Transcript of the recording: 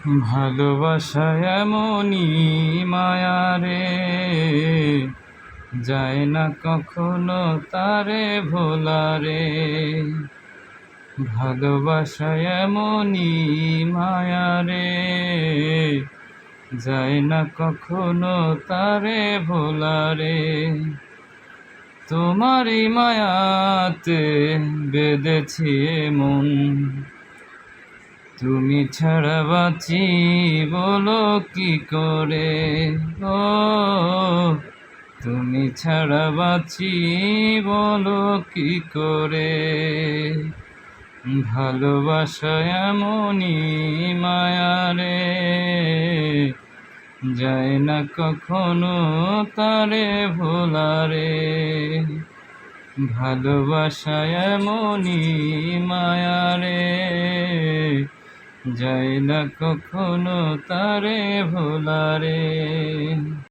ভালোবাসা এমনই মায়া রে, যায় না কখনো তারে ভোলা রে। ভালোবাসা এমনই মায়া রে, যায় না কখনো তারে ভোলা রে। তোমারই মায়াতে বেঁধেছি মন, তুমি ছাড়া বাঁচি বলো কি করে। ও তুমি ছাড়া বাঁচি বলো কি করে। ভালোবাসা এমনই মায়া রে, যায় না কখনো তারে ভোলা রে। ভালোবাসা এমনই মায়া রে, যায় না কখনো তারে ভোলা রে।